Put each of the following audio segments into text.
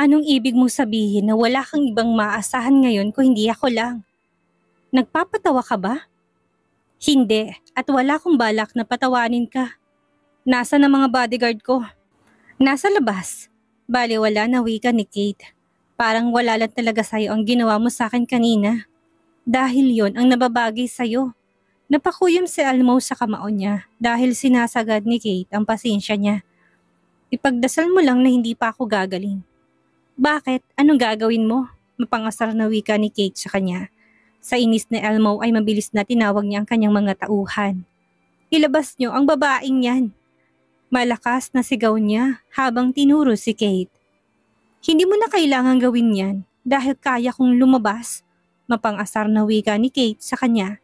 Anong ibig mong sabihin na wala kang ibang maaasahan ngayon kung hindi ako lang? Nagpapatawa ka ba? Hindi, at wala akong balak na patawanin ka. Nasa na mga bodyguard ko? Nasa labas. Baliwala na wika ni Kate. Parang wala lang talaga sa'yo ang ginawa mo sa akin kanina. Dahil yon ang nababagay sa'yo. Napakuyom si Elmo sa kamao niya dahil sinasagad ni Kate ang pasensya niya. Ipagdasal mo lang na hindi pa ako gagaling. Bakit? Anong gagawin mo? Mapangasar na wika ni Kate sa kanya. Sa inis ni Elmo ay mabilis na tinawag niya ang kanyang mga tauhan. Ilabas niyo ang babaeng yan. Malakas na sigaw niya habang tinuro si Kate. Hindi mo na kailangan gawin yan dahil kaya kong lumabas. Mapangasar na wika ni Kate sa kanya.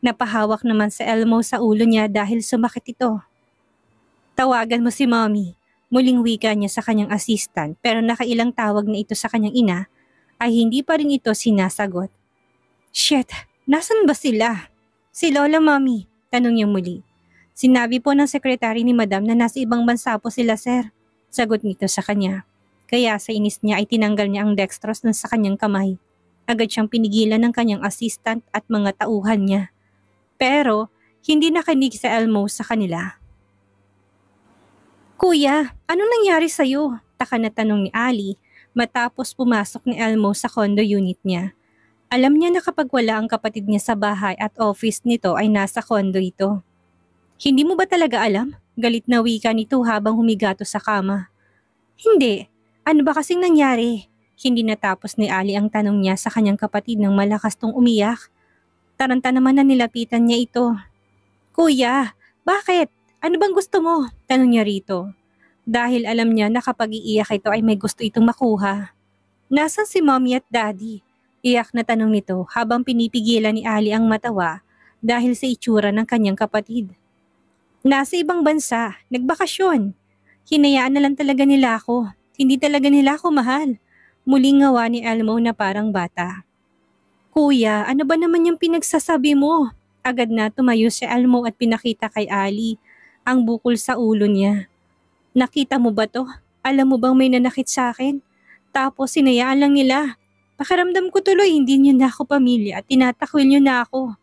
Napahawak naman si Elmo sa ulo niya dahil sumakit ito. Tawagan mo si Mommy. Muling wika niya sa kanyang assistant pero nakailang tawag na ito sa kanyang ina ay hindi pa rin ito sinasagot. Shit, nasan ba sila? Si Lola Mommy, tanong niya muli. Sinabi po ng sekretary ni Madam na nasa ibang bansa po sila sir. Sagot nito sa kanya. Kaya sa inis niya ay tinanggal niya ang dextrose na sa kanyang kamay. Agad siyang pinigilan ng kanyang assistant at mga tauhan niya. Pero hindi nakinig sa Elmo sa kanila. Kuya, anong nangyari sa'yo? Taka na tanong ni Ali matapos pumasok ni Elmo sa condo unit niya. Alam niya na kapag wala ang kapatid niya sa bahay at office nito ay nasa condo ito. Hindi mo ba talaga alam? Galit na wika nito habang humigato sa kama. Hindi. Ano ba kasing nangyari? Hindi natapos ni Ali ang tanong niya sa kanyang kapatid nang malakas tong umiyak. Taranta naman na nilapitan niya ito. Kuya, bakit? Ano bang gusto mo? Tanong niya rito. Dahil alam niya na kapag iiyak ito ay may gusto itong makuha. Nasaan si Mommy at Daddy? Iyak na tanong nito habang pinipigilan ni Ali ang matawa dahil sa itsura ng kanyang kapatid. Nasa ibang bansa, nagbakasyon. Hinayaan na lang talaga nila ako. Hindi talaga nila ako mahal. Muling ngawa ni Elmo na parang bata. Kuya, ano ba naman yung pinagsasabi mo? Agad na tumayo si Elmo at pinakita kay Ali ang bukol sa ulo niya. Nakita mo ba to? Alam mo bang may nanakit sa akin? Tapos sinayaan lang nila. Pakiramdam ko tuloy hindi niyo na ako pamilya at tinatakwil niyo na ako.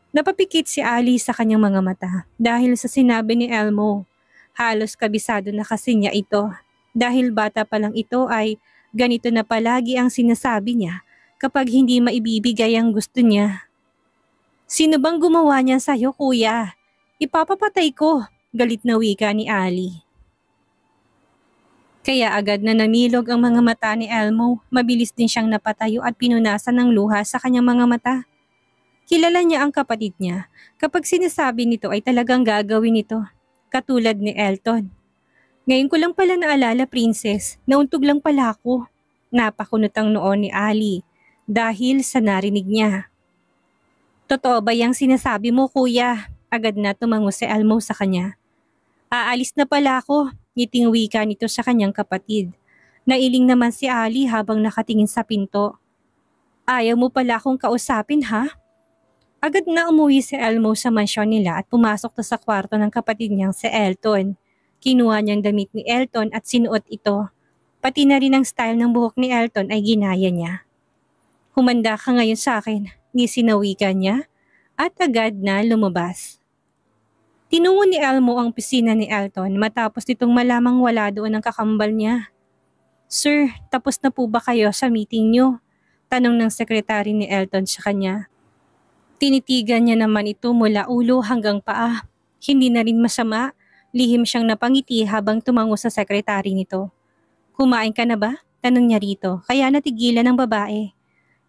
Napapikit si Ali sa kanyang mga mata dahil sa sinabi ni Elmo. Halos kabisado na kasi niya ito. Dahil bata pa lang ito ay ganito na palagi ang sinasabi niya kapag hindi maibibigay ang gusto niya. Sino bang gumawa niyan sa'yo, kuya? Ipapapatay ko, galit na wika ni Ali. Kaya agad na namilog ang mga mata ni Elmo, mabilis din siyang napatayo at pinunasan ng luha sa kanyang mga mata. Kilala niya ang kapatid niya, kapag sinasabi nito ay talagang gagawin nito, katulad ni Elton. Ngayon ko lang pala naalala, princess, nauntog lang pala ako. Napakunot ang noon ni Ali, dahil sa narinig niya. Totoo ba yung sinasabi mo, kuya? Agad na tumango si Elmo sa kanya. Aalis na pala ako, ngiting wika nito sa kanyang kapatid. Nailing naman si Ali habang nakatingin sa pinto. Ayaw mo pala akong kausapin, ha? Agad na umuwi si Elmo sa mansyon nila at pumasok to sa kwarto ng kapatid niyang si Elton. Kinuha niyang damit ni Elton at sinuot ito. Pati na rin ang style ng buhok ni Elton ay ginaya niya. Humanda ka ngayon sa akin, ni sinawika niya at agad na lumabas. Tinungo ni Elmo ang pisina ni Elton matapos nitong malamang wala doon ang kakambal niya. Sir, tapos na po ba kayo sa meeting niyo? Tanong ng sekretary ni Elton sa kanya. Tinitigan niya naman ito mula ulo hanggang paa. Hindi na rin masama, lihim siyang napangiti habang tumango sa sekretary nito. Kumain ka na ba? Tanong niya rito, kaya natigilan ng babae.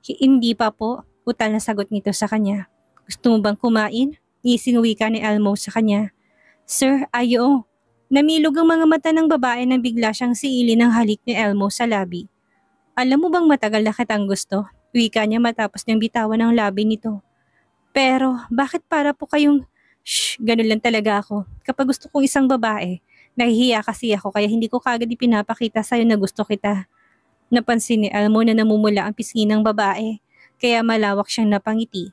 Hindi pa po, utal na sagot nito sa kanya. Gusto mo bang kumain? Isinuwi ka ni Elmo sa kanya. Sir, ayo. Namilog ang mga mata ng babae nang bigla siyang siili ng halik ni Elmo sa labi. Alam mo bang matagal na kitang gusto? Wika niya matapos niyang bitawan ang labi nito. Pero bakit para po kayong... Shh, ganun lang talaga ako. Kapag gusto kong isang babae, nahihiya kasi ako kaya hindi ko kagad ipinapakita sa'yo na gusto kita. Napansin ni Elmo na namumula ang pisngi ng babae, kaya malawak siyang napangiti.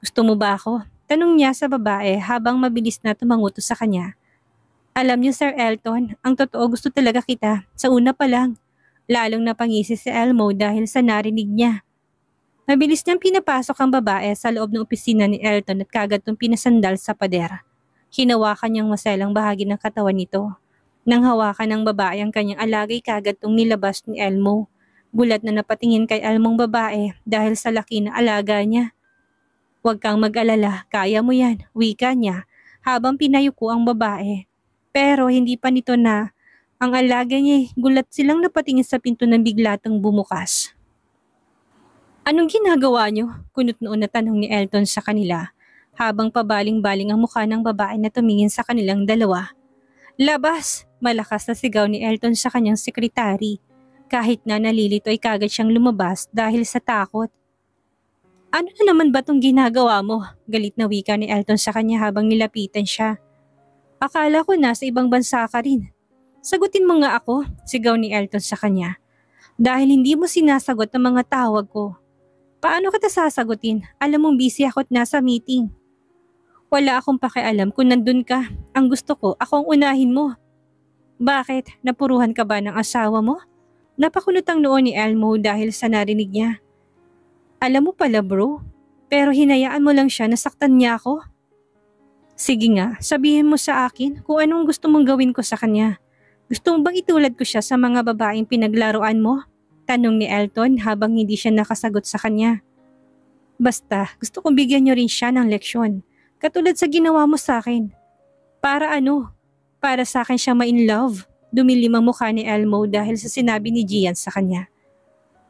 Gusto mo ba ako? Tanong niya sa babae habang mabilis na tumanguto sa kanya. Alam niyo Sir Elton, ang totoo gusto talaga kita, sa una pa lang. Lalong napangisi si Elmo dahil sa narinig niya. Mabilis niyang pinapasok ang babae sa loob ng opisina ni Elton at kagad itong pinasandal sa pader. Hinawakan niyang maselang bahagi ng katawan nito. Nang hawakan ng babae ang kanyang alagay kagad itong nilabas ni Elmo. Gulat na napatingin kay Elmong babae dahil sa laki na alaga niya. "Huwag kang mag-alala, kaya mo yan," wika niya habang pinayuko ang babae. Pero hindi pa nito na ang alaga niya, gulat silang napatingin sa pinto na biglatang bumukas. "Anong ginagawa niyo?" Kunot noon na tanong ni Elton sa kanila habang pabaling-baling ang mukha ng babae na tumingin sa kanilang dalawa. "Labas!" Malakas na sigaw ni Elton sa kanyang sekretary. Kahit na nalilito ay kagad siyang lumabas dahil sa takot. "Ano na naman ba tong ginagawa mo?" Galit na wika ni Elton sa kanya habang nilapitan siya. "Akala ko nasa ibang bansa ka rin. Sagutin mo nga ako," sigaw ni Elton sa kanya. "Dahil hindi mo sinasagot ang mga tawag ko. Paano kita sasagutin? Alam mong busy ako at nasa meeting." "Wala akong pakialam kung nandun ka. Ang gusto ko, ako ang unahin mo." "Bakit? Napuruhan ka ba ng asawa mo?" Napakunot ang noo ni Elmo dahil sa narinig niya. "Alam mo pala bro, pero hinayaan mo lang siya, nasaktan niya ako." "Sige nga, sabihin mo sa akin kung anong gusto mong gawin ko sa kanya. Gusto mo bang itulad ko siya sa mga babaeng pinaglaruan mo?" Tanong ni Elton habang hindi siya nakasagot sa kanya. "Basta, gusto kong bigyan niyo rin siya ng leksyon. Katulad sa ginawa mo sa akin." "Para ano?" "Para sa akin siya ma-in love." Dumilim ang mukha ni Elmo dahil sa sinabi ni Gian sa kanya.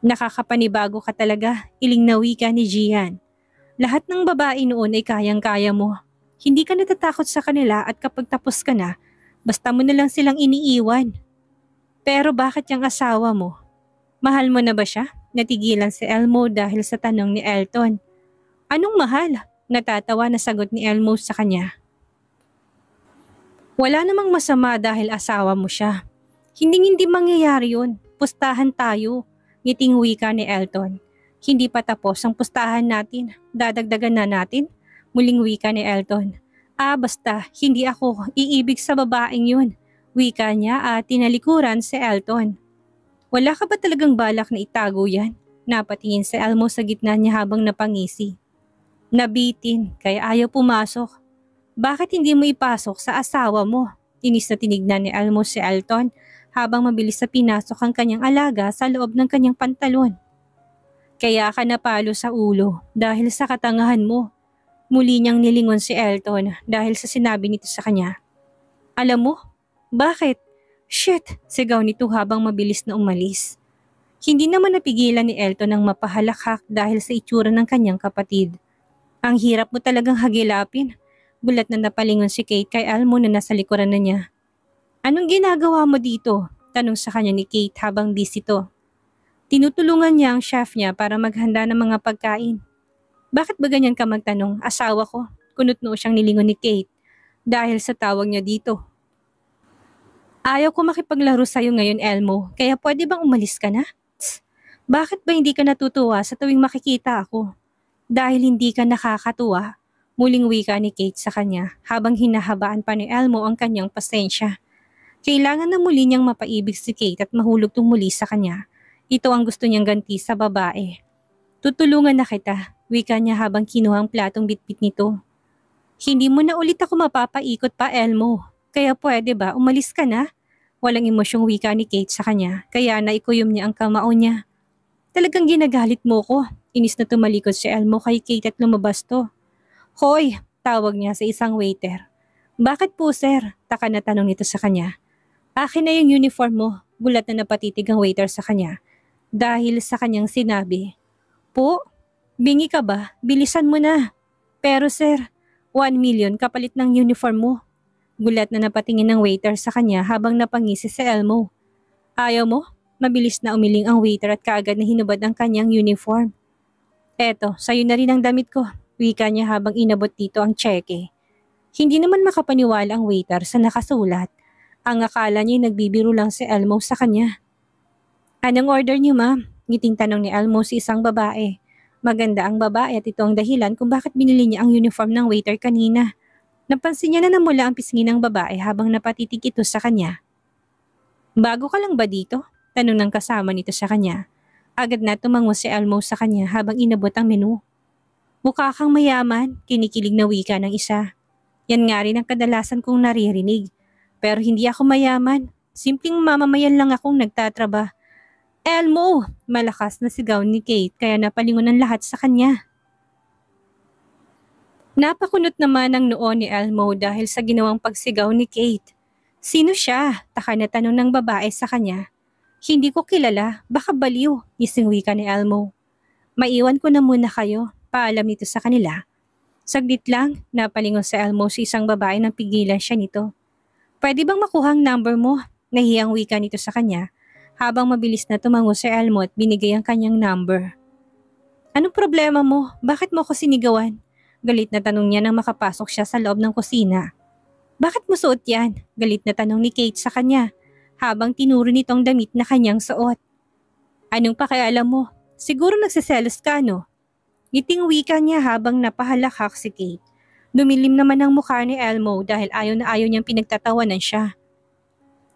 "Nakakapanibago ka talaga," iling na wika ni Gian. "Lahat ng babae noon ay kayang-kaya mo. Hindi ka natatakot sa kanila at kapag tapos ka na, basta mo na lang silang iniiwan." "Pero bakit yung asawa mo? Mahal mo na ba siya?" Natigilan si Elmo dahil sa tanong ni Elton. "Anong mahal?" Natatawa na sagot ni Elmo sa kanya. "Wala namang masama dahil asawa mo siya. Hindi mangyayari yun. Pustahan tayo," ngiting wika ni Elton. "Hindi pa tapos ang pustahan natin. Dadagdagan na natin," muling wika ni Elton. Basta, hindi ako iibig sa babaeng yun," wika niya at tinalikuran si Elton. "Wala ka ba talagang balak na itago yan?" Napatingin si Elmo sa gitna niya habang napangisi. "Nabitin, kaya ayaw pumasok." "Bakit hindi mo ipasok sa asawa mo?" Inis na tinignan ni Elmo si Elton habang mabilis na pinasok ang kanyang alaga sa loob ng kanyang pantalon. "Kaya ka napalo sa ulo dahil sa katangahan mo." Muli niyang nilingon si Elton dahil sa sinabi nito sa kanya. "Alam mo? Bakit?" "Shit!" sigaw nito habang mabilis na umalis. Hindi naman napigilan ni Elton ang mapahalakhak dahil sa itsura ng kanyang kapatid. "Ang hirap mo talagang hagilapin." Gulat na napalingon si Kate kay Elmo na nasa likuran na niya. "Anong ginagawa mo dito?" Tanong sa kanya ni Kate habang busy to. Tinutulungan niya ang chef niya para maghanda ng mga pagkain. "Bakit ba ganyan ka magtanong? Asawa ko." Kunot noo siyang nilingon ni Kate dahil sa tawag niya dito. "Ayaw ko makipaglaro sa'yo ngayon, Elmo, kaya pwede bang umalis ka na?" "Tss, bakit ba hindi ka natutuwa sa tuwing makikita ako?" "Dahil hindi ka nakakatuwa," muling wika ni Kate sa kanya habang hinahabaan pa ni Elmo ang kanyang pasensya. Kailangan na muli niyang mapaibig si Kate at mahulog tong muli sa kanya. Ito ang gusto niyang ganti sa babae. "Tutulungan na kita," wika niya habang kinuha ang platong bitbit nito. "Hindi mo na ulit ako mapapaikot pa, Elmo. Kaya pwede ba umalis ka na?" Walang emosyong wika ni Kate sa kanya kaya naikuyom niya ang kamao niya. "Talagang ginagalit mo ko." Inis na tumalikod si Elmo kay Kate at lumabas to. "Hoy!" tawag niya sa isang waiter. "Bakit po sir?" taka na tanong nito sa kanya. "Akin na yung uniform mo." Gulat na napatitig ang waiter sa kanya dahil sa kanyang sinabi. "Po? Bingi ka ba? Bilisan mo na." "Pero sir, 1 million kapalit ng uniform mo." Gulat na napatingin ng waiter sa kanya habang napangisi si Elmo. "Ayaw mo?" Mabilis na umiling ang waiter at kaagad na hinubad ang kanyang uniform. "Eto, sayo na rin ang damit ko," wika niya habang inabot dito ang tseke. Hindi naman makapaniwala ang waiter sa nakasulat. Ang akala niya nagbibiro lang si Elmo sa kanya. "Anong order niyo, ma'am?" Ngiting tanong ni Elmo si isang babae. Maganda ang babae at ito ang dahilan kung bakit binili niya ang uniform ng waiter kanina. Napansin niya na namula ang pisngi ng babae habang napatitig ito sa kanya. "Bago ka lang ba dito?" Tanong ng kasama nito sa kanya. Agad na tumango si Elmo sa kanya habang inabot ang menu. Mukha kang mayaman, kinikilig na wika ng isa. Yan nga rin ang kadalasan kong naririnig. Pero hindi ako mayaman. Simpleng mamamayan lang akong nagtatraba. Elmo! Malakas na sigaw ni Kate kaya napalingon ang lahat sa kanya. Napakunot naman ang noo ni Elmo dahil sa ginawang pagsigaw ni Kate. Sino siya? Taka na tanong ng babae sa kanya. Hindi ko kilala, baka baliw, isang wika ni Elmo. Maiwan ko na muna kayo, paalam nito sa kanila. Saglit lang, napalingon sa Elmo sa isang babae nang pigilan siya nito. Pwede bang makuha ang number mo? Nahiyang wika nito sa kanya, habang mabilis na tumango si Elmo at binigay ang kanyang number. Anong problema mo? Bakit mo ako sinigawan? Galit na tanong niya nang makapasok siya sa loob ng kusina. Bakit mo suot yan? Galit na tanong ni Kate sa kanya, habang tinuro nitong damit na kanyang suot. Anong pakialam mo? Siguro nagsiselos ka, no? Ngiting wika niya habang napahalakhak si Kate. Dumilim naman ang mukha ni Elmo dahil ayaw na ayaw niyang pinagtatawanan siya.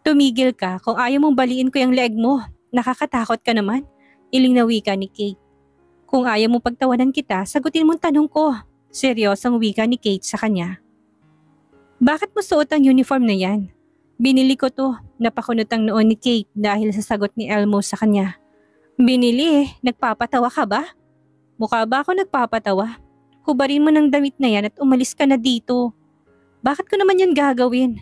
Tumigil ka kung ayaw mong baliin ko yung leg mo. Nakakatakot ka naman. Iling na wika ni Kate. Kung ayaw mong pagtawanan kita, sagutin mong tanong ko. Seryosong wika ni Kate sa kanya. Bakit mo suot ang uniform na yan? Binili ko to, napakunot ang noon ni Kate dahil sa sagot ni Elmo sa kanya. Binili eh, nagpapatawa ka ba? Mukha ba ako nagpapatawa? Hubarin mo ng damit na yan at umalis ka na dito. Bakit ko naman yan gagawin?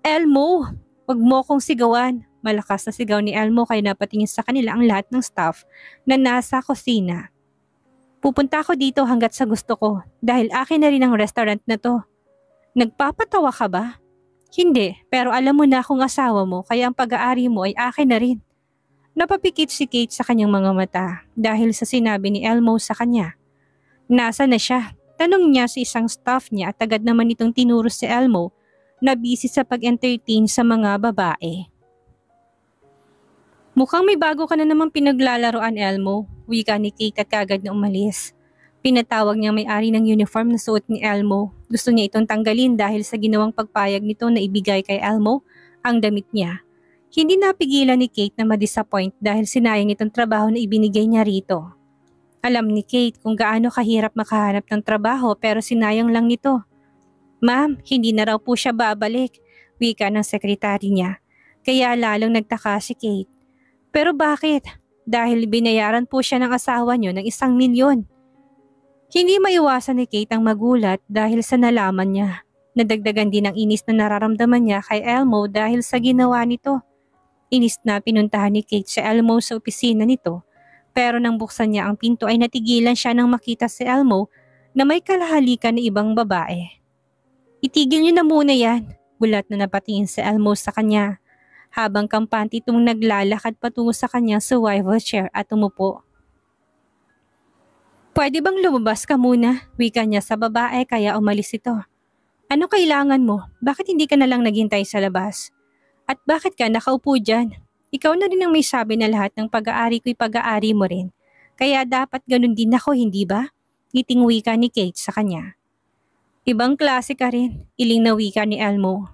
Elmo, wag mo akong sigawan. Malakas na sigaw ni Elmo kaya napatingin sa kanila ang lahat ng staff na nasa kusina. Pupunta ako dito hanggat sa gusto ko dahil akin na rin ang restaurant na to. Nagpapatawa ka ba? Hindi, pero alam mo na akong asawa mo kaya ang pag-aari mo ay akin na rin. Napapikit si Kate sa kanyang mga mata dahil sa sinabi ni Elmo sa kanya. Nasa na siya? Tanong niya sa isang staff niya at agad naman itong tinuro si Elmo na busy sa pag-entertain sa mga babae. Mukhang may bago ka na namang pinaglalaroan, Elmo, wika ni Kate at kagad na umalis. Pinatawag niya may-ari ng uniform na suot ni Elmo. Gusto niya itong tanggalin dahil sa ginawang pagpayag nito na ibigay kay Elmo ang damit niya. Hindi napigilan ni Kate na ma-disappoint dahil sinayang itong trabaho na ibinigay niya rito. Alam ni Kate kung gaano kahirap makahanap ng trabaho pero sinayang lang nito. Ma'am, hindi na raw po siya babalik, wika ng sekretary niya. Kaya lalong nagtaka si Kate. Pero bakit? Dahil binayaran po siya ng asawa niyo ng 1 milyon. Hindi maiwasan ni Kate ang magulat dahil sa nalaman niya. Nadagdagan din ang inis na nararamdaman niya kay Elmo dahil sa ginawa nito. Inis na pinuntahan ni Kate si Elmo sa opisina nito. Pero nang buksan niya ang pinto ay natigilan siya nang makita si Elmo na may kalahalikan na ibang babae. Itigil niyo na muna yan, gulat na napatingin si Elmo sa kanya. Habang kampante itong naglalakad patungo sa kanya sa swivel chair at umupo. Pwede bang lumabas ka muna? Wika niya sa babae kaya umalis ito. Ano kailangan mo? Bakit hindi ka na lang naghintay sa labas? At bakit ka nakaupo dyan? Ikaw na rin ang may sabi na lahat ng pag-aari ko'y pag-aari mo rin. Kaya dapat ganun din ako, hindi ba? Ngiting wika ni Kate sa kanya. Ibang klase ka rin, iling na wika ni Elmo.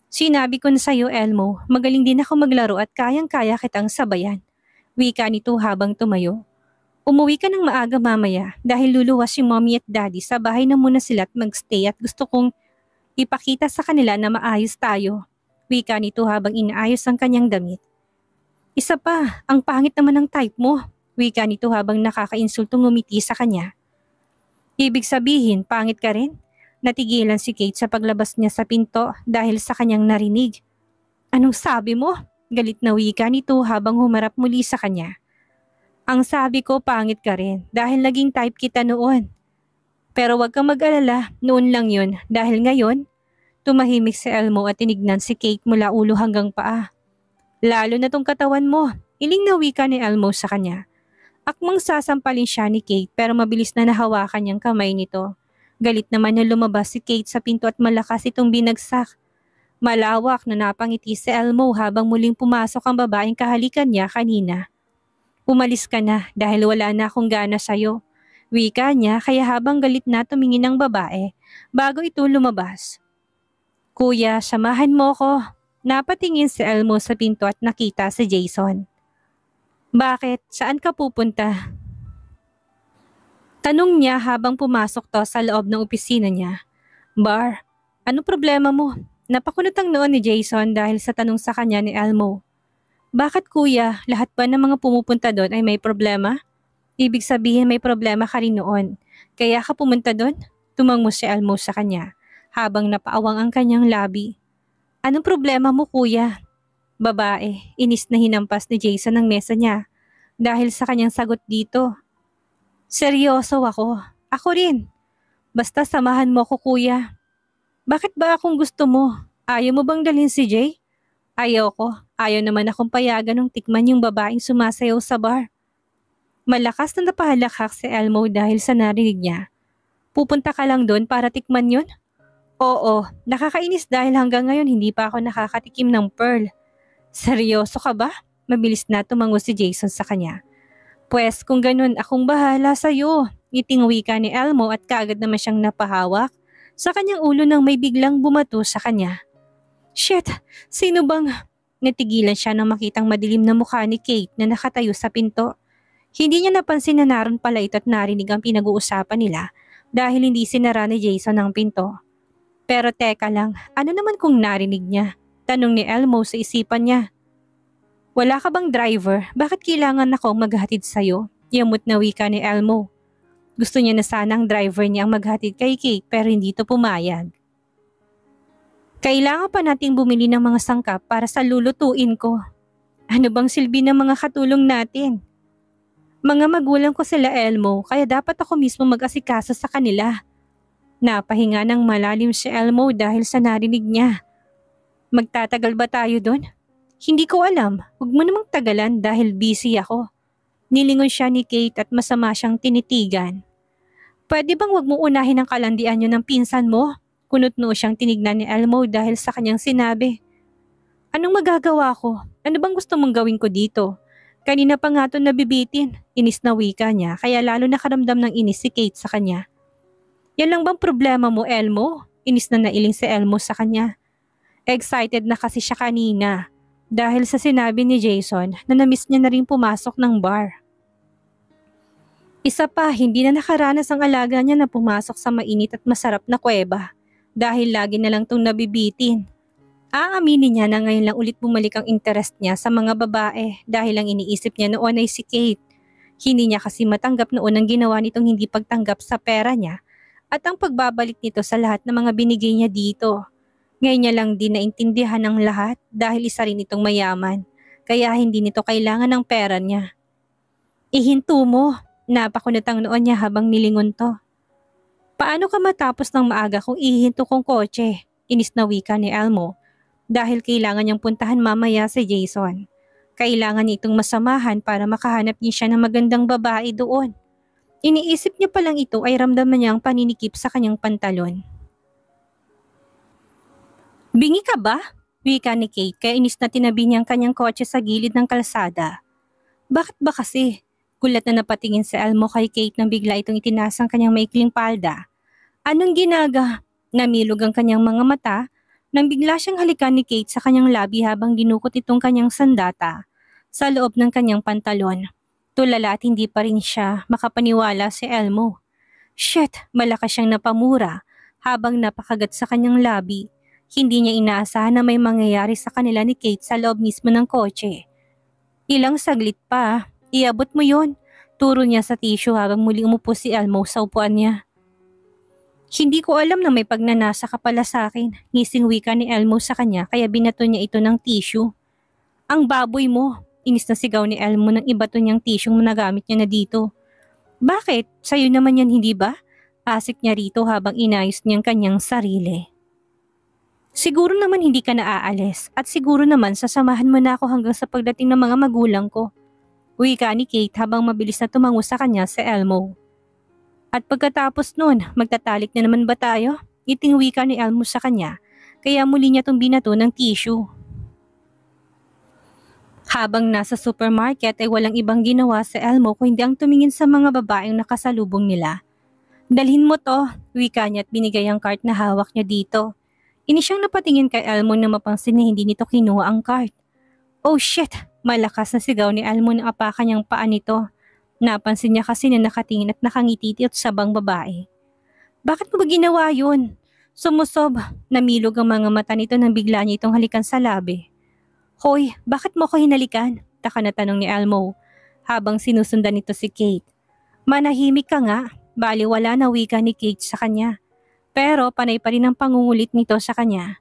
Sinabi ko na sa'yo, Elmo, magaling din ako maglaro at kayang-kaya kitang sabayan. Wika nito habang tumayo. Umuwi ka ng maaga mamaya dahil luluwas si mommy at daddy sa bahay na muna sila at magstay at gusto kong ipakita sa kanila na maayos tayo. Wika nito habang inaayos ang kanyang damit. Isa pa, ang pangit naman ng type mo. Wika nito habang nakakainsultong ngumiti sa kanya. Ibig sabihin, pangit ka rin? Natigilan si Kate sa paglabas niya sa pinto dahil sa kanyang narinig. Anong sabi mo? Galit na wika nito habang humarap muli sa kanya. Ang sabi ko pangit ka rin dahil naging type kita noon. Pero wag kang mag-alala, noon lang yun dahil ngayon, tumahimik si Elmo at tinignan si Kate mula ulo hanggang paa. Lalo na tong katawan mo, iling na wika ni Elmo sa kanya. Akmang sasampalin siya ni Kate pero mabilis na nahawakan niyang kamay nito. Galit naman na lumabas si Kate sa pinto at malakas itong binagsak. Malawak na napangiti si Elmo habang muling pumasok ang babaeng kahalikan niya kanina. Umalis ka na dahil wala na akong gana sa'yo. Wika niya kaya habang galit na tumingin ang babae bago ito lumabas. Kuya, samahan mo ko. Napatingin si Elmo sa pinto at nakita si Jason. Bakit? Saan ka pupunta? Tanong niya habang pumasok to sa loob ng opisina niya. Bar, anong problema mo? Napakunot ang noon ni Jason dahil sa tanong sa kanya ni Elmo. Bakit kuya, lahat ba ng mga pumupunta doon ay may problema? Ibig sabihin may problema ka rin noon. Kaya ka pumunta doon? Tumango si Elmo sa kanya habang napaawang ang kanyang labi. Anong problema mo kuya? Babae, inis na hinampas ni Jason ang mesa niya dahil sa kanyang sagot dito. Seryoso ako. Ako rin. Basta samahan mo ko kuya. Bakit ba akong gusto mo? Ayaw mo bang dalhin si Jay? Ayaw ko. Ayaw naman akong payagan ng tikman yung babaeng sumasayaw sa bar. Malakas na napahalakak si Elmo dahil sa narinig niya. Pupunta ka lang doon para tikman yun? Oo, nakakainis dahil hanggang ngayon hindi pa ako nakakatikim ng pearl. Seryoso ka ba? Mabilis na tumango si Jason sa kanya. Pwes kung ganun akong bahala sa'yo. Ngiting wika ni Elmo at kaagad naman siyang napahawak sa kanyang ulo nang may biglang bumato sa kanya. Shit, sino bang? Natigilan siya nang makitang madilim na mukha ni Kate na nakatayo sa pinto. Hindi niya napansin na naroon pala ito at narinig ang pinag-uusapan nila dahil hindi sinara ni Jason ang pinto. Pero teka lang, ano naman kung narinig niya? Tanong ni Elmo sa isipan niya. Wala ka bang driver? Bakit kailangan akong maghatid sa'yo? Yamot na wika ni Elmo. Gusto niya na sana ang driver niya ang maghatid kay Kate pero hindi ito pumayag. Kailangan pa nating bumili ng mga sangkap para sa lulutuin ko. Ano bang silbi ng mga katulong natin? Mga magulang ko sila Elmo kaya dapat ako mismo mag-asikaso sa kanila. Napahinga ng malalim si Elmo dahil sa narinig niya. Magtatagal ba tayo doon? Hindi ko alam. Huwag mo namang tagalan dahil busy ako. Nilingon siya ni Kate at masama siyang tinitigan. Pwede bang wag mo unahin ang kalandian niyo ng pinsan mo? Kunot-noo siyang tinignan ni Elmo dahil sa kanyang sinabi. Anong magagawa ko? Ano bang gusto mong gawin ko dito? Kanina pa nga ito nabibitin. Inis na wika niya kaya lalo nakaramdam ng inis si Kate sa kanya. Yan lang bang problema mo, Elmo? Inis na nailing si Elmo sa kanya. Excited na kasi siya kanina dahil sa sinabi ni Jason na namiss niya na rin pumasok ng bar. Isa pa, hindi na nakaranas ang alaga niya na pumasok sa mainit at masarap na kuweba dahil lagi na lang itong nabibitin. Aaminin niya na ngayon lang ulit bumalik ang interest niya sa mga babae dahil ang iniisip niya noon ay si Kate. Hindi niya kasi matanggap noon ang ginawa nitong hindi pagtanggap sa pera niya at ang pagbabalik nito sa lahat ng mga binigay niya dito. Ngayon niya lang din naintindihan ang lahat dahil isa rin itong mayaman kaya hindi nito kailangan ng pera niya. Ihinto mo, napakunot ang noon niya habang nilingon to. Paano ka matapos ng maaga kung ihihinto kong kotse? Inis na wika ni Elmo dahil kailangan niyang puntahan mamaya si Jason. Kailangan niya itong masamahan para makahanap niya siya ng magandang babae doon. Iniisip niya palang ito ay ramdaman niya ang paninikip sa kanyang pantalon. Bingi ka ba? Wika ni Kate kaya inis na tinabi niya ang kanyang kotse sa gilid ng kalsada. Bakit ba kasi? Gulat na napatingin si Elmo kay Kate nang bigla itong itinaas ang kanyang maikling palda. Anong ginaga? Namilog ang kanyang mga mata nang bigla siyang halikan ni Kate sa kanyang labi habang dinukot itong kanyang sandata sa loob ng kanyang pantalon. Tulala at hindi pa rin siya makapaniwala si Elmo. Shit, malakas siyang napamura habang napakagat sa kanyang labi. Hindi niya inaasahan na may mangyayari sa kanila ni Kate sa loob mismo ng kotse. Ilang saglit pa, iabot mo yon. Turo niya sa tissue habang muling umupo si Elmo sa upuan niya. Hindi ko alam na may pagnanasa ka pala sa akin, ngising wika ni Elmo sa kanya kaya binato niya ito ng tissue. Ang baboy mo, inis na sigaw ni Elmo nang ibato niyang tissue na nagamit niya na dito. Bakit? Sa'yo naman yan hindi ba? Asik niya rito habang inayos niyang kanyang sarili. Siguro naman hindi ka naaalis at siguro naman sasamahan mo na ako hanggang sa pagdating ng mga magulang ko. Wika ni Kate habang mabilis na tumango sa kanya si Elmo. At pagkatapos nun, magtatalik na naman ba tayo? Iting wika ni Elmo sa kanya, kaya muli niya itong binato ng tissue. Habang nasa supermarket ay walang ibang ginawa si Elmo kundi ang tumingin sa mga babaeng nakasalubong nila. Dalhin mo to, wika niya at binigay ang cart na hawak niya dito. Ini siyang napatingin kay Elmo na mapansin na hindi nito kinuha ang cart. Oh shit, Malakas na sigaw ni Elmo na apakan niyang paa nito. Napansin niya kasi na nakatingin at nakangiti at sabang babae. Bakit mo ba ginawa yun? Sumusob. Namilog ang mga mata nito nang bigla niya itong halikan sa labi. Hoy, bakit mo ko hinalikan? Taka na tanong ni Elmo habang sinusundan nito si Kate. Manahimik ka nga. Baliwala na wika ni Kate sa kanya. Pero panay pa rin ang pangungulit nito sa kanya.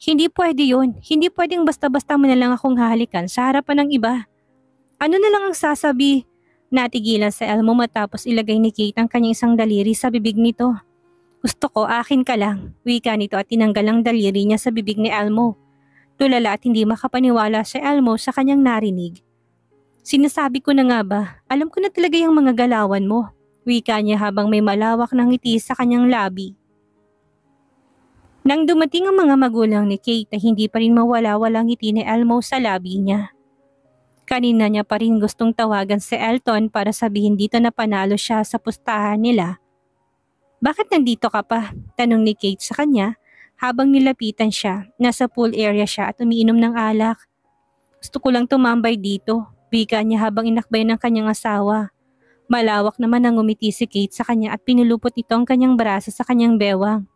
Hindi pwede yun. Hindi pwedeng basta-basta mo na lang akong hahalikan sa harapan ng iba. Ano na lang ang sasabi? Natigilan sa Elmo matapos ilagay ni Kate ang kanyang isang daliri sa bibig nito. Gusto ko, akin ka lang. Wika nito at tinanggal ang daliri niya sa bibig ni Elmo. Tulala at hindi makapaniwala si Elmo sa kanyang narinig. Sinasabi ko na nga ba, alam ko na talaga yung mga galawan mo. Wika niya habang may malawak na ngiti sa kanyang labi. Nang dumating ang mga magulang ni Kate ay hindi pa rin mawala-walang ngiti ni Elmo sa labi niya. Kanina niya pa rin gustong tawagan si Elton para sabihin dito na panalo siya sa pustahan nila. Bakit nandito ka pa? Tanong ni Kate sa kanya habang nilapitan siya. Nasa pool area siya at umiinom ng alak. Gusto ko lang tumambay dito. Wika niya habang inakbay ng kanyang asawa. Malawak naman ang umiti si Kate sa kanya at pinulupot ito ang kanyang braso sa kanyang bewang.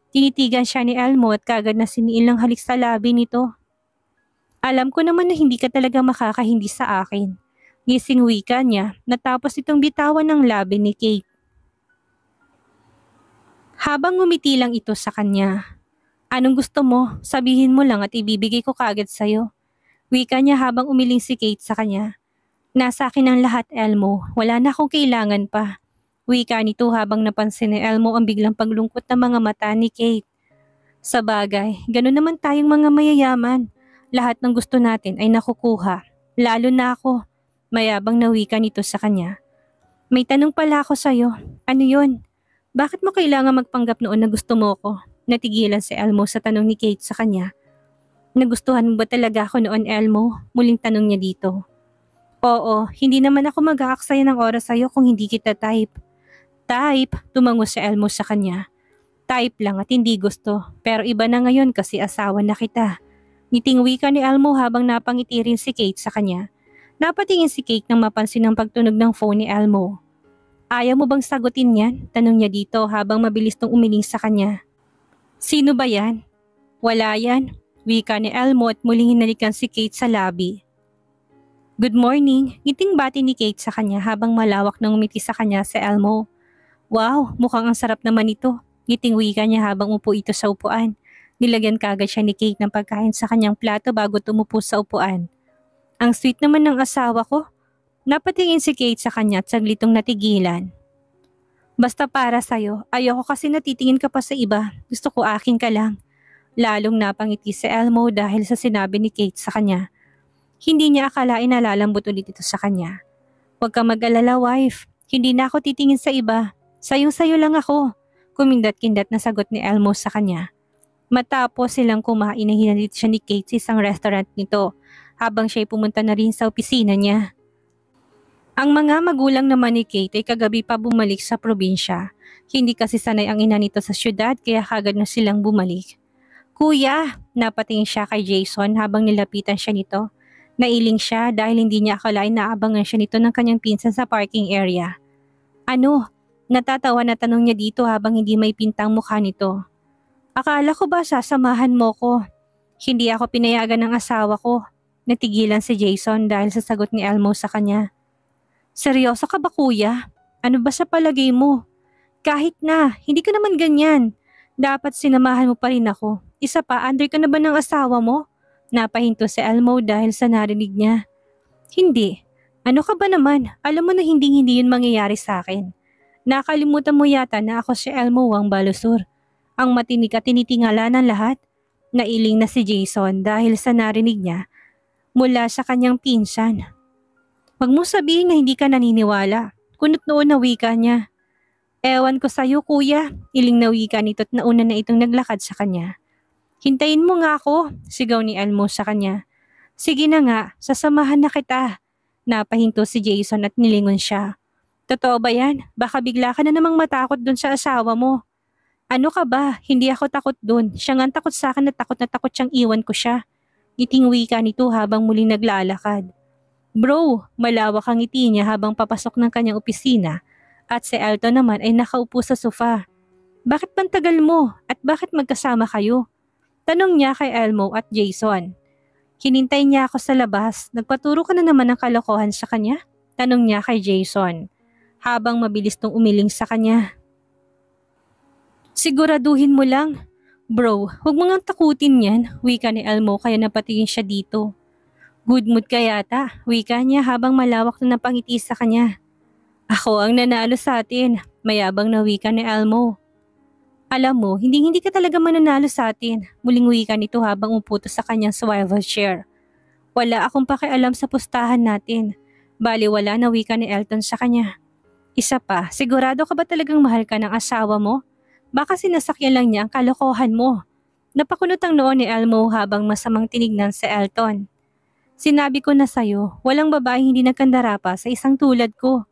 Tinitigan siya ni Elmo at kagad na siniilang halik sa labi nito. Alam ko naman na hindi ka talaga makakahindi sa akin. Gising wika niya natapos itong bitawan ng labi ni Kate. Habang ngumiti lang ito sa kanya. Anong gusto mo? Sabihin mo lang at ibibigay ko kagad sa'yo. Wika niya habang umiling si Kate sa kanya. Nasa akin ang lahat, Elmo. Wala na akong kailangan pa. Wika nito habang napansin ni Elmo ang biglang paglungkot ng mga mata ni Kate. Sa bagay, gano'n naman tayong mga mayayaman. Lahat ng gusto natin ay nakukuha. Lalo na ako. Mayabang na wika nito sa kanya. May tanong pala ako sa'yo. Ano yun? Bakit mo kailangan magpanggap noon na gusto mo ko? Natigilan si Elmo sa tanong ni Kate sa kanya. Nagustuhan mo ba talaga ako noon, Elmo? Muling tanong niya dito. Oo, hindi naman ako mag-aaksaya ng oras sa'yo kung hindi kita type. Type, tumango si Elmo sa kanya. Type lang at hindi gusto, pero iba na ngayon kasi asawa na kita. Ngiting wika ni Elmo habang napangiti rin si Kate sa kanya. Napatingin si Kate nang mapansin ang pagtunog ng phone ni Elmo. Ayaw mo bang sagutin yan? Tanong niya dito habang mabilis nung umiling sa kanya. Sino ba yan? Wala yan. Wika ni Elmo at muling hinalikan si Kate sa labi. Good morning. Ngiting bati ni Kate sa kanya habang malawak na umiti sa kanya si Elmo. Wow, mukhang ang sarap naman ito. Ngiting wika niya habang upo ito sa upuan. Nilagyan kagad siya ni Kate ng pagkain sa kanyang plato bago tumupo sa upuan. Ang sweet naman ng asawa ko. Napatingin si Kate sa kanya at saglitong natigilan. Basta para sa'yo, ayoko kasi natitingin ka pa sa iba. Gusto ko akin ka lang. Lalong napangiti si Elmo dahil sa sinabi ni Kate sa kanya. Hindi niya akalain na lalambot ulit ito sa kanya. Huwag ka mag-alala, wife. Hindi na ako titingin sa iba. Sayo-sayo lang ako. Kumindat-kindat na sagot ni Elmo sa kanya. Matapos silang kumain na hinalit siya ni Kate sa isang restaurant nito habang siya'y pumunta na rin sa opisina niya. Ang mga magulang naman ni Kate ay kagabi pa bumalik sa probinsya. Hindi kasi sanay ang ina nito sa syudad kaya kagad na silang bumalik. Kuya, napatingin siya kay Jason habang nilapitan siya nito. Nailing siya dahil hindi niya akalain na aabangan siya nito ng kanyang pinsan sa parking area. Ano? Natatawa na tanong niya dito habang hindi may pintang mukha nito. Akala ko ba sasamahan mo ko? Hindi ako pinayagan ng asawa ko. Natigilan si Jason dahil sa sagot ni Elmo sa kanya. Seryoso ka ba kuya? Ano ba sa palagay mo? Kahit na, hindi ka naman ganyan. Dapat sinamahan mo pa rin ako. Isa pa, under ka na ba ng asawa mo? Napahinto si Elmo dahil sa narinig niya. Hindi. Ano ka ba naman? Alam mo na hindi yun mangyayari sa akin. Nakalimutan mo yata na ako si Elmo Wang Balusur. Ang matinik at tinitingala ng lahat. Nailing na si Jason dahil sa narinig niya mula sa kanyang pinsan. Huwag mo sabihin na hindi ka naniniwala. Kunot noon na wika niya. Ewan ko sa'yo kuya. Iling na wika nito at nauna na itong naglakad sa kanya. Hintayin mo nga ako, sigaw ni Elmo sa kanya. Sige na nga, sasamahan na kita. Napahinto si Jason at nilingon siya. Totoo ba yan? Baka bigla ka na namang matakot dun sa asawa mo. Ano ka ba? Hindi ako takot dun. Siya nga takot sa akin na takot siyang iwan ko siya. Ngiting wika nito habang muling naglalakad. Bro, malawak ang ngiti niya habang papasok ng kanyang opisina at si Elton naman ay nakaupo sa sofa. Bakit bang tagal mo at bakit magkasama kayo? Tanong niya kay Elmo at Jason. Hinintay niya ako sa labas, nagpaturo ka na naman ng kalokohan sa kanya? Tanong niya kay Jason habang mabilis tong umiling sa kanya. Siguraduhin mo lang. Bro, huwag mo ngang takutin yan, wika ni Elmo kaya napatingin siya dito. Good mood ka yata, wika niya habang malawak na napangiti sa kanya. Ako ang nanalo sa atin, mayabang na wika ni Elmo. Alam mo, hindi ka talaga mananalo sa atin, muling wika nito habang umupo sa kanyang swivel chair. Wala akong pakialam sa pustahan natin. Baliwala na wika ni Elton sa kanya. Isa pa, sigurado ka ba talagang mahal ka ng asawa mo? Baka sinasakyan lang niya ang kalokohan mo. Napakunot ang noo ni Elmo habang masamang tinignan si Elton. Sinabi ko na sa'yo, walang babae hindi nagkandara pa sa isang tulad ko.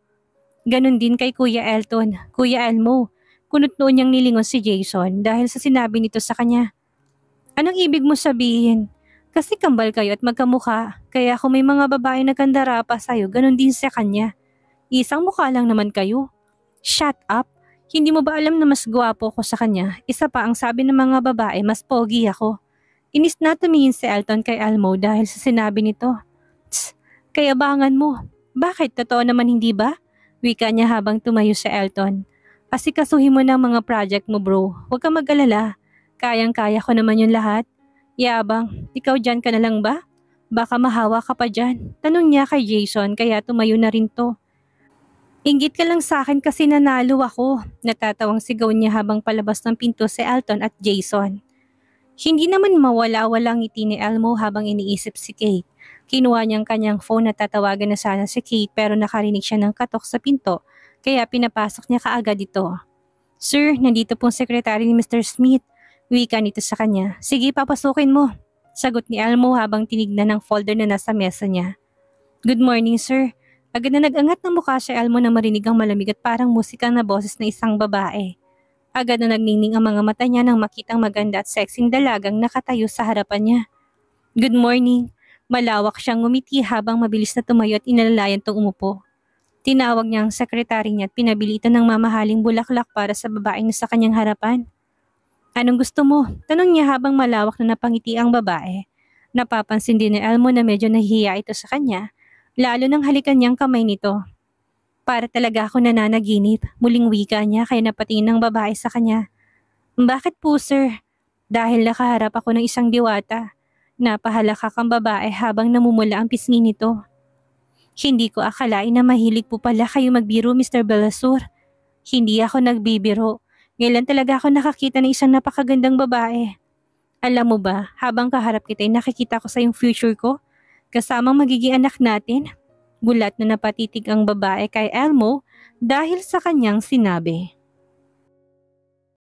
Ganon din kay Kuya Elton, Kuya Elmo. Kunot noon niyang nilingon si Jason dahil sa sinabi nito sa kanya. Anong ibig mo sabihin? Kasi kambal kayo at magkamukha, kaya kung may mga babae nagkandara pa sa'yo, ganon din sa kanya. Isang mukha lang naman kayo. Shut up! Hindi mo ba alam na mas gwapo ko sa kanya? Isa pa ang sabi ng mga babae, mas pogi ako. Inis na tumingin si Elton kay Elmo dahil sa sinabi nito. Tss, kayabangan mo. Bakit? Totoo naman hindi ba? Wika niya habang tumayo si Elton. Asikasuhin mo ng mga project mo bro. Huwag kang mag-alala. Kayang-kaya ko naman yung lahat. Yabang, ikaw dyan ka na lang ba? Baka mahawa ka pa dyan. Tanong niya kay Jason kaya tumayo na rin to. Inggit ka lang sa akin kasi nanalo ako. Natatawang sigaw niya habang palabas ng pinto si Elton at Jason. Hindi naman mawala-walang ngiti ni Elmo habang iniisip si Kate. Kinuha niyang kanyang phone at tatawagan na sana si Kate pero nakarinig siya ng katok sa pinto kaya pinapasok niya kaagad ito. Sir, nandito pong sekretary ni Mr. Smith. Wika nito sa kanya. Sige, papasukin mo. Sagot ni Elmo habang tinignan ng folder na nasa mesa niya. Good morning, sir. Agad na nag-angat ng mukha si Elmo na marinig ang malamig at parang musika na boses ng isang babae. Agad na nagningning ang mga mata niya nang makitang maganda at sexing dalagang nakatayo sa harapan niya. Good morning. Malawak siyang ngumiti habang mabilis na tumayo at inalalayan tong umupo. Tinawag niya ang sekretary niya at pinabili ito ng mamahaling bulaklak para sa babaeng sa kanyang harapan. Anong gusto mo? Tanong niya habang malawak na napangiti ang babae. Napapansin din ni Elmo na medyo nahihiya ito sa kanya, lalo nang halikan niyang kamay nito. Para talaga ako nananaginip, muling wika niya kaya napatingin ng babae sa kanya. Bakit po sir? Dahil nakaharap ako ng isang diwata. Napahalakak ang babae habang namumula ang pisngi nito. Hindi ko akalain na mahilig po pala kayo magbiro Mr. Belasur. Hindi ako nagbibiro. Ngayon talaga ako nakakita ng isang napakagandang babae. Alam mo ba, habang kaharap kita ay nakikita ko sa yung future ko, kasamang magiging anak natin. Gulat na napatitig ang babae kay Elmo dahil sa kanyang sinabi.